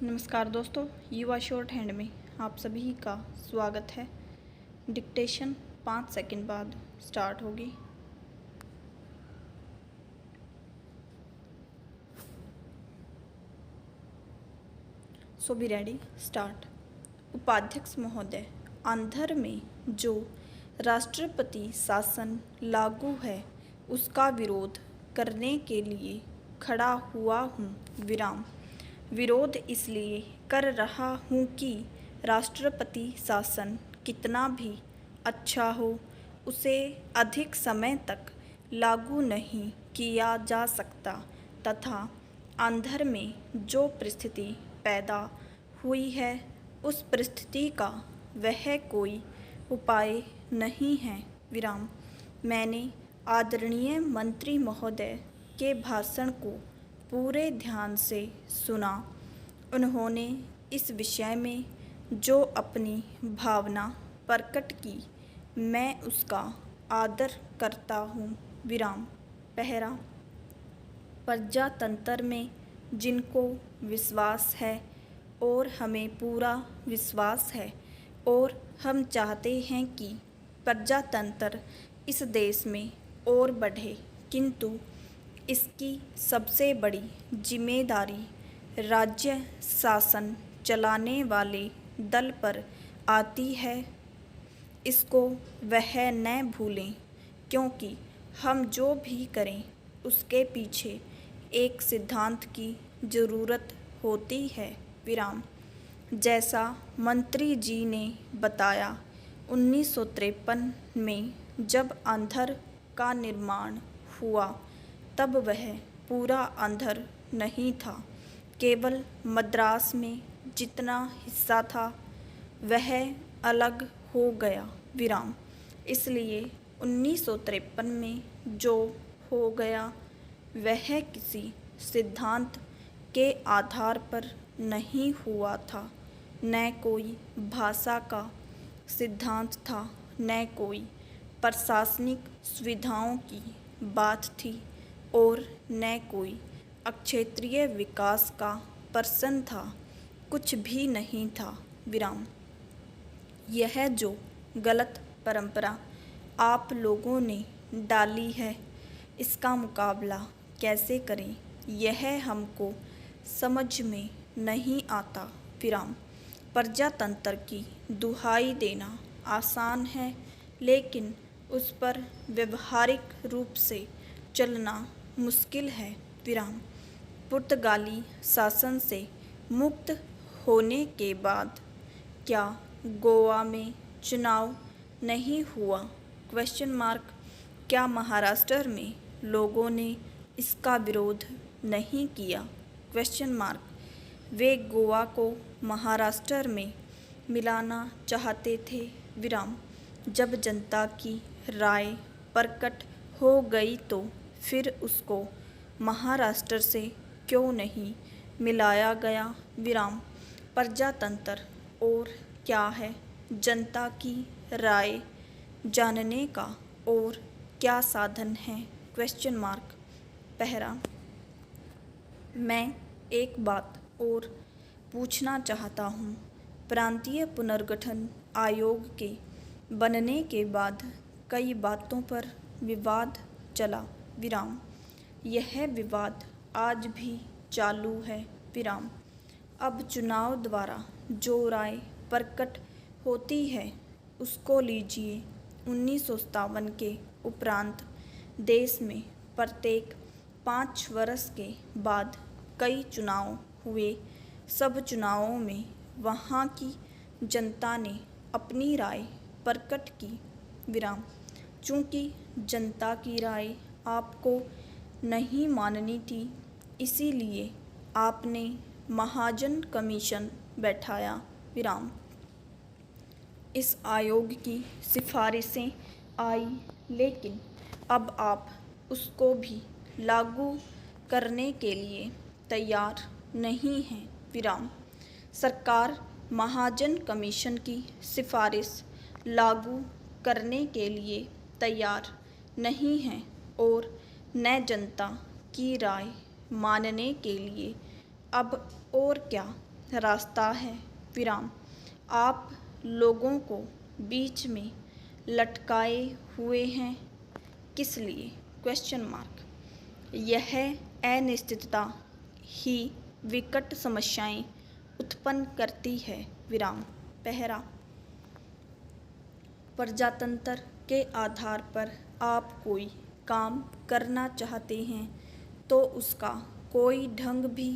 नमस्कार दोस्तों, युवा शॉर्ट हैंड में आप सभी का स्वागत है। डिक्टेशन 5 सेकंड बाद स्टार्ट होगी। सो बी रेडी, स्टार्ट। उपाध्यक्ष महोदय, आंध्र में जो राष्ट्रपति शासन लागू है उसका विरोध करने के लिए खड़ा हुआ हूँ। विराम। विरोध इसलिए कर रहा हूँ कि राष्ट्रपति शासन कितना भी अच्छा हो, उसे अधिक समय तक लागू नहीं किया जा सकता तथा आंध्र में जो परिस्थिति पैदा हुई है उस परिस्थिति का वह कोई उपाय नहीं है। विराम। मैंने आदरणीय मंत्री महोदय के भाषण को पूरे ध्यान से सुना। उन्होंने इस विषय में जो अपनी भावना प्रकट की, मैं उसका आदर करता हूँ। विराम। पहला, प्रजातंत्र में जिनको विश्वास है और हमें पूरा विश्वास है और हम चाहते हैं कि प्रजातंत्र इस देश में और बढ़े, किंतु इसकी सबसे बड़ी जिम्मेदारी राज्य शासन चलाने वाले दल पर आती है। इसको वह न भूलें, क्योंकि हम जो भी करें उसके पीछे एक सिद्धांत की ज़रूरत होती है। विराम। जैसा मंत्री जी ने बताया, 1953 में जब आंध्र का निर्माण हुआ तब वह पूरा आंध्र नहीं था, केवल मद्रास में जितना हिस्सा था वह अलग हो गया। विराम। इसलिए 1953 में जो हो गया वह किसी सिद्धांत के आधार पर नहीं हुआ था, न कोई भाषा का सिद्धांत था, न कोई प्रशासनिक सुविधाओं की बात थी और न कोई क्षेत्रीय विकास का प्रश्न था। कुछ भी नहीं था। विराम। यह जो गलत परंपरा आप लोगों ने डाली है, इसका मुकाबला कैसे करें, यह हमको समझ में नहीं आता। विराम। प्रजातंत्र की दुहाई देना आसान है, लेकिन उस पर व्यवहारिक रूप से चलना मुश्किल है। विराम। पुर्तगाली शासन से मुक्त होने के बाद क्या गोवा में चुनाव नहीं हुआ? क्या महाराष्ट्र में लोगों ने इसका विरोध नहीं किया? वे गोवा को महाराष्ट्र में मिलाना चाहते थे। विराम। जब जनता की राय प्रकट हो गई तो फिर उसको महाराष्ट्र से क्यों नहीं मिलाया गया? विराम। प्रजातंत्र और क्या है, जनता की राय जानने का और क्या साधन है? पहला, मैं एक बात और पूछना चाहता हूँ। प्रांतीय पुनर्गठन आयोग के बनने के बाद कई बातों पर विवाद चला। विराम। यह विवाद आज भी चालू है। विराम। अब चुनाव द्वारा जो राय प्रकट होती है उसको लीजिए। 1957 के उपरांत देश में प्रत्येक 5 वर्ष के बाद कई चुनाव हुए। सब चुनावों में वहाँ की जनता ने अपनी राय प्रकट की। विराम। चूँकि जनता की राय आपको नहीं माननी थी, इसीलिए आपने महाजन कमीशन बैठाया। विराम। इस आयोग की सिफारिशें आई, लेकिन अब आप उसको भी लागू करने के लिए तैयार नहीं हैं। विराम। सरकार महाजन कमीशन की सिफारिश लागू करने के लिए तैयार नहीं है और न जनता की राय मानने के लिए। अब और क्या रास्ता है। विराम। आप लोगों को बीच में लटकाए हुए हैं, किस लिए? Question mark. यह अनिश्चितता ही विकट समस्याएं उत्पन्न करती है। विराम। पहला, प्रजातंत्र के आधार पर आप कोई काम करना चाहते हैं तो उसका कोई ढंग भी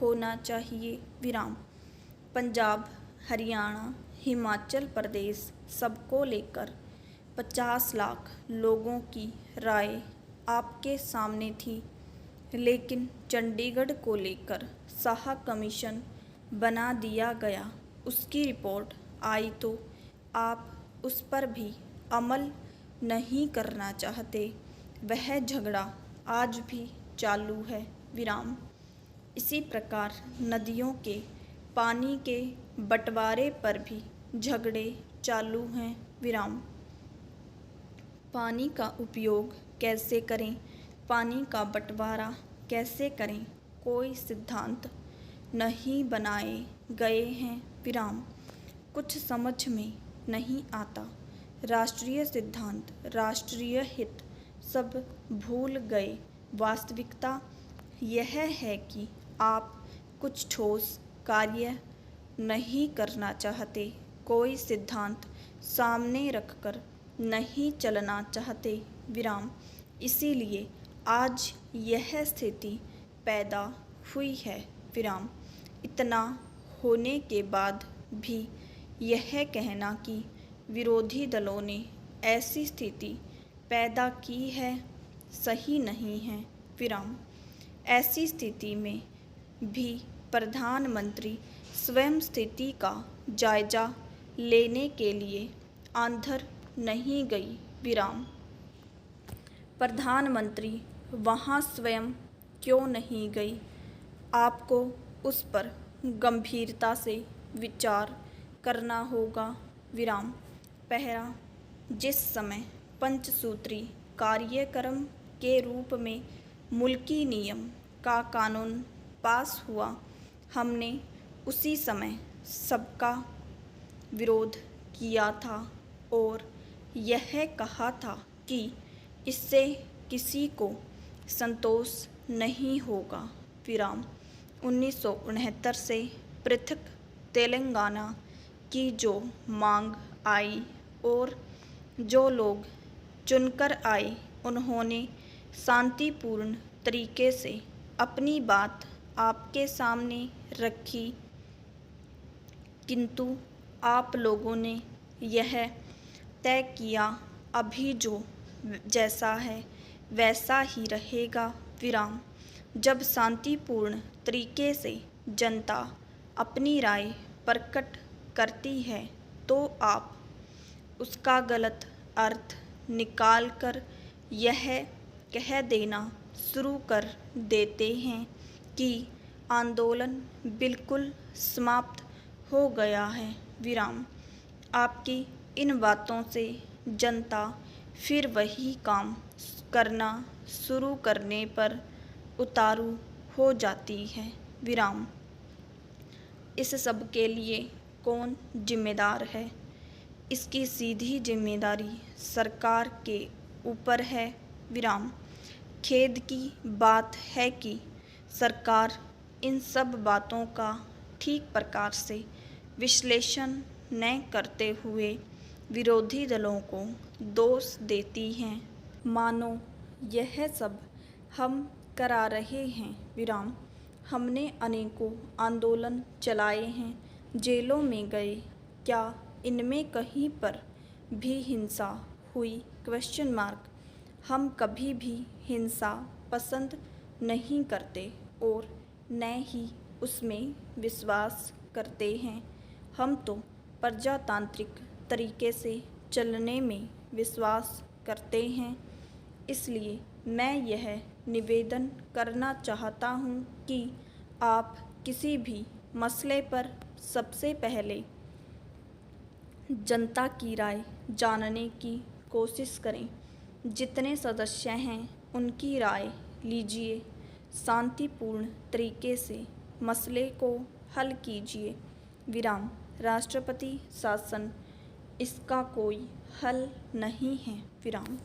होना चाहिए। विराम। पंजाब, हरियाणा, हिमाचल प्रदेश सबको लेकर 50 लाख लोगों की राय आपके सामने थी, लेकिन चंडीगढ़ को लेकर शाह कमीशन बना दिया गया। उसकी रिपोर्ट आई तो आप उस पर भी अमल नहीं करना चाहते। वह झगड़ा आज भी चालू है। विराम। इसी प्रकार नदियों के पानी के बंटवारे पर भी झगड़े चालू हैं। विराम। पानी का उपयोग कैसे करें, पानी का बंटवारा कैसे करें, कोई सिद्धांत नहीं बनाए गए हैं। विराम। कुछ समझ में नहीं आता। राष्ट्रीय सिद्धांत, राष्ट्रीय हित सब भूल गए। वास्तविकता यह है कि आप कुछ ठोस कार्य नहीं करना चाहते, कोई सिद्धांत सामने रखकर नहीं चलना चाहते। विराम। इसीलिए आज यह स्थिति पैदा हुई है। विराम। इतना होने के बाद भी यह कहना कि विरोधी दलों ने ऐसी स्थिति पैदा की है, सही नहीं है। विराम। ऐसी स्थिति में भी प्रधानमंत्री स्वयं स्थिति का जायजा लेने के लिए आंध्र नहीं गई। विराम। प्रधानमंत्री वहां स्वयं क्यों नहीं गई? आपको उस पर गंभीरता से विचार करना होगा। विराम। पहला, जिस समय पंचसूत्री कार्यक्रम के रूप में मुल्की नियम का कानून पास हुआ, हमने उसी समय सबका विरोध किया था और यह कहा था कि इससे किसी को संतोष नहीं होगा। विराम। 1969 से पृथक तेलंगाना की जो मांग आई और जो लोग चुनकर आए, उन्होंने शांतिपूर्ण तरीके से अपनी बात आपके सामने रखी, किंतु आप लोगों ने यह तय किया अभी जो जैसा है वैसा ही रहेगा। विराम। जब शांतिपूर्ण तरीके से जनता अपनी राय प्रकट करती है तो आप उसका गलत अर्थ निकालकर यह कह देना शुरू कर देते हैं कि आंदोलन बिल्कुल समाप्त हो गया है। विराम। आपकी इन बातों से जनता फिर वही काम करना शुरू करने पर उतारू हो जाती है। विराम। इस सब के लिए कौन जिम्मेदार है? इसकी सीधी जिम्मेदारी सरकार के ऊपर है। विराम। खेद की बात है कि सरकार इन सब बातों का ठीक प्रकार से विश्लेषण न करते हुए विरोधी दलों को दोष देती हैं, मानो यह सब हम करा रहे हैं। विराम। हमने अनेकों आंदोलन चलाए हैं, जेलों में गए, क्या इनमें कहीं पर भी हिंसा हुई? Question mark. हम कभी भी हिंसा पसंद नहीं करते और न ही उसमें विश्वास करते हैं। हम तो प्रजातांत्रिक तरीके से चलने में विश्वास करते हैं। इसलिए मैं यह निवेदन करना चाहता हूँ कि आप किसी भी मसले पर सबसे पहले जनता की राय जानने की कोशिश करें। जितने सदस्य हैं उनकी राय लीजिए, शांतिपूर्ण तरीके से मसले को हल कीजिए। विराम। राष्ट्रपति शासन इसका कोई हल नहीं है। विराम।